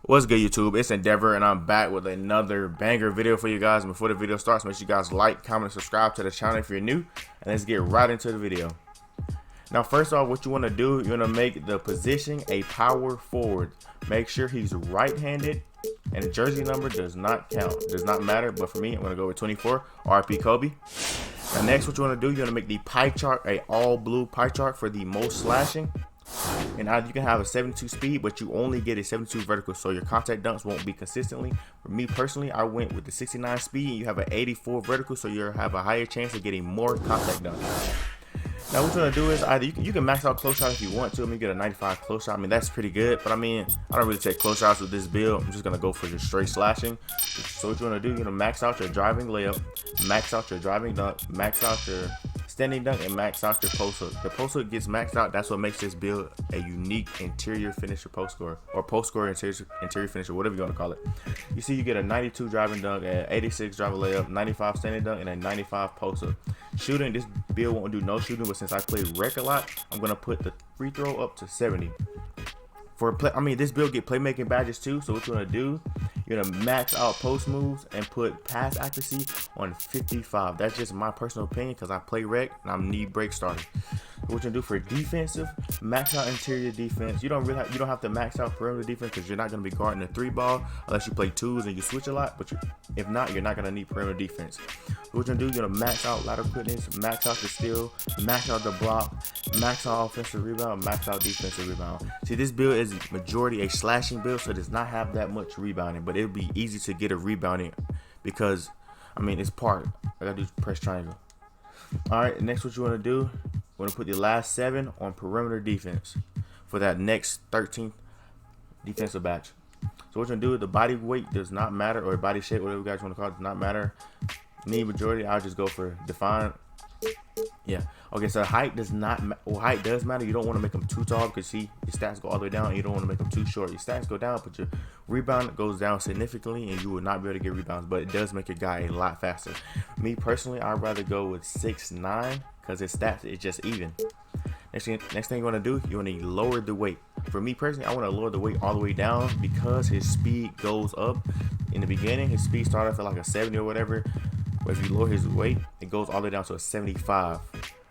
What's good, YouTube? It's Endeavor, and I'm back with another banger video for you guys. And before the video starts, make sure you guys like, comment, and subscribe to the channel if you're new. And let's get right into the video. Now, first off, what you want to do, you're going to make the position a power forward. Make sure he's right-handed, and the jersey number does not count. Does not matter, but for me, I'm going to go with 24, RP Kobe. Now, next, what you want to do, you're going to make the pie chart a all-blue pie chart for the most slashing. And you can have a 72 speed, but you only get a 72 vertical, so your contact dunks won't be consistently. For me personally, I went with the 69 speed, and you have an 84 vertical, so you'll have a higher chance of getting more contact dunks. Now what you're gonna do is either you can max out close shot if you want to. I mean, you get a 95 close shot. I mean, that's pretty good, but I mean, I don't really take close shots with this build. I'm just gonna go for just straight slashing. So what you wanna do, you're gonna max out your driving layup, max out your driving dunk, max out your standing dunk, and max out your post hook. The post hook gets maxed out. That's what makes this build a unique interior finisher post score, or post score interior finisher, whatever you want to call it. You see, you get a 92 driving dunk, an 86 driving layup, 95 standing dunk, and a 95 post hook. Shooting, this build won't do no shooting, but since I play rec a lot, I'm gonna put the free throw up to 70. This build get playmaking badges too. So what you're gonna do, you're gonna max out post moves and put pass accuracy on 55. That's just my personal opinion because I play rec and I'm need break starter. What you're gonna do for defensive, max out interior defense. You don't have to max out perimeter defense because you're not gonna be guarding the 3-ball unless you play 2s and you switch a lot. But if not, you're not gonna need perimeter defense. What you're gonna do, you're gonna max out lateral quickness, max out the steal, max out the block, max out offensive rebound, max out defensive rebound. See, this build is majority a slashing build, so it does not have that much rebounding, but it'll be easy to get a rebounding because I mean it's part. I gotta do press triangle. Alright, next what you wanna do, you wanna put the last 7 on perimeter defense for that next 13th defensive batch. So what you're gonna do, the body weight does not matter, or body shape, whatever you guys want to call it, does not matter. Me majority, I'll just go for define. Yeah. Okay, so height does not well, height does matter. You don't want to make them too tall because see, your stats go all the way down, and you don't want to make them too short. Your stats go down, but your rebound goes down significantly, and you will not be able to get rebounds. But it does make your guy a lot faster. Me personally, I'd rather go with 6'9" because his stats is just even. Next thing you want to do, you want to lower the weight. For me personally, I want to lower the weight all the way down because his speed goes up. In the beginning, his speed started off at like a 70 or whatever. But if you lower his weight, it goes all the way down to a 75.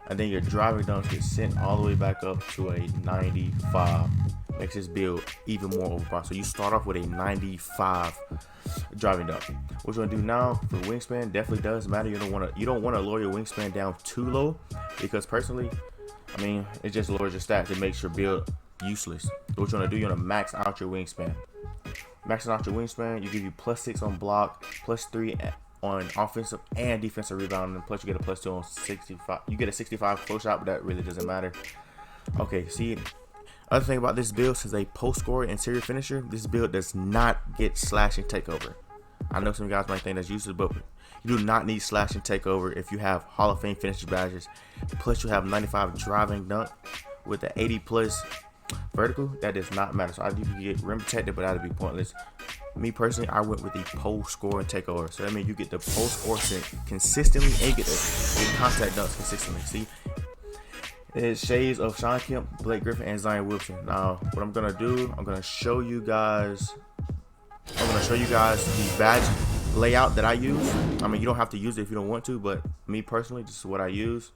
And then your driving dunks get sent all the way back up to a 95. Makes this build even more overpowered. So you start off with a 95 driving dunk. What you're gonna do now for wingspan definitely does matter. You don't want to lower your wingspan down too low because personally, I mean, it just lowers your stats. It makes your build useless. So what you're gonna do, you're gonna max out your wingspan. Maxing out your wingspan, you give you +6 on block, +3 on offensive and defensive rebound, and plus you get a +2 on 65. You get a 65 close shot, but that really doesn't matter. Okay, see, other thing about this build, since a post scorer interior finisher, this build does not get slashing takeover. I know some guys might think that's useless, but you do not need slashing takeover if you have Hall of Fame finisher badges. Plus you have 95 driving dunk with the 80+ vertical. That does not matter. So I do get rim protected, but that'd be pointless. Me personally, I went with the post score and takeover. So that means you get the post score consistently and get the contact dunks consistently. See, it's shades of Sean Kemp, Blake Griffin, and Zion Wilson. Now, what I'm gonna do, I'm gonna show you guys the badge layout that I use. I mean, you don't have to use it if you don't want to, but me personally, this is what I use.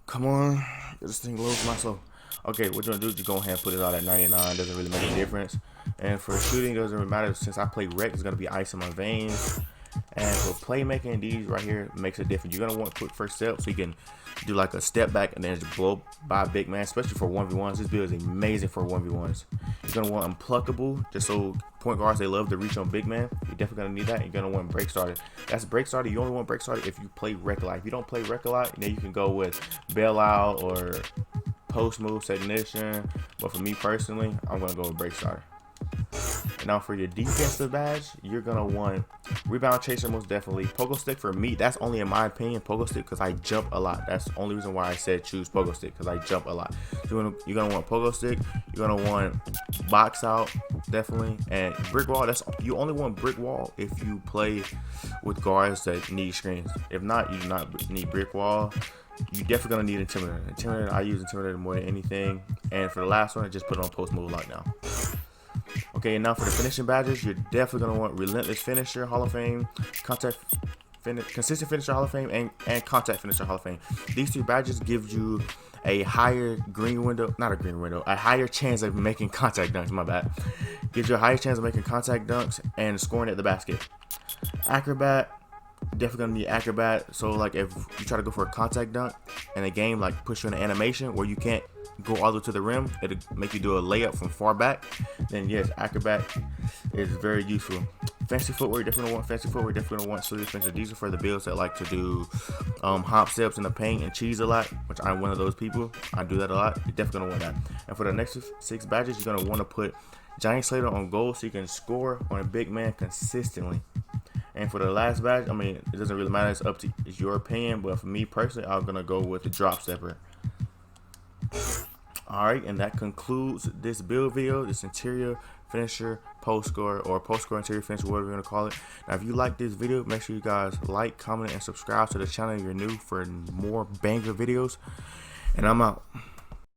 Come on, this thing loads my slow. Okay, what you're gonna do is just go ahead and put it out at 99. Doesn't really make a difference. And for shooting, it doesn't really matter since I play rec. It's gonna be ice in my veins. And for playmaking, these right here makes a difference. You're gonna want quick first step so you can do like a step back and then just blow by a big man, especially for 1v1s. This build is amazing for 1v1s. You're gonna want unpluckable, just so point guards, they love to reach on big man. You're definitely gonna need that. You're gonna want break starter. That's break starter. You only want break starter if you play rec a lot. If you don't play rec a lot, then you can go with bailout or post move technician, but for me personally, I'm gonna go with break starter. And now for your defensive badge, you're gonna want rebound chaser, most definitely. Pogo stick for me, that's only in my opinion, pogo stick, because I jump a lot. That's the only reason why I said choose pogo stick, because I jump a lot. So you're gonna want pogo stick, you're gonna want box out, definitely, and brick wall. You only want brick wall if you play with guards that need screens. If not, you do not need brick wall. You definitely gonna need Intimidator. I use Intimidator more than anything. And for the last one, I just put it on post move lockdown. Okay, and now for the finishing badges, you're definitely gonna want Relentless Finisher, Hall of Fame, Consistent Finisher, Hall of Fame, and Contact Finisher, Hall of Fame. These 2 badges give you a higher a higher chance of making contact dunks. My bad. Gives you a higher chance of making contact dunks and scoring at the basket. Acrobat, definitely gonna need Acrobat. So like if you try to go for a contact dunk and a game like push you in an animation where you can't go all the way to the rim, it'll make you do a layup from far back, then yes, Acrobat is very useful. Fancy footwear, you're definitely gonna want fancy footwear, definitely gonna want sleeve extensions. These are for the builds that like to do hop steps in the paint and cheese a lot, which I'm one of those people. I do that a lot. You're definitely gonna want that. And for the next 6 badges, you're gonna want to put Giant Slater on goal so you can score on a big man consistently. And for the last badge, I mean, it doesn't really matter. It's your opinion, but for me personally, I'm gonna go with the drop stepper. Alright, and that concludes this build video, this interior finisher post score, or post score interior finisher, whatever you're gonna call it. Now if you like this video, make sure you guys like, comment, and subscribe to the channel if you're new for more banger videos. And I'm out.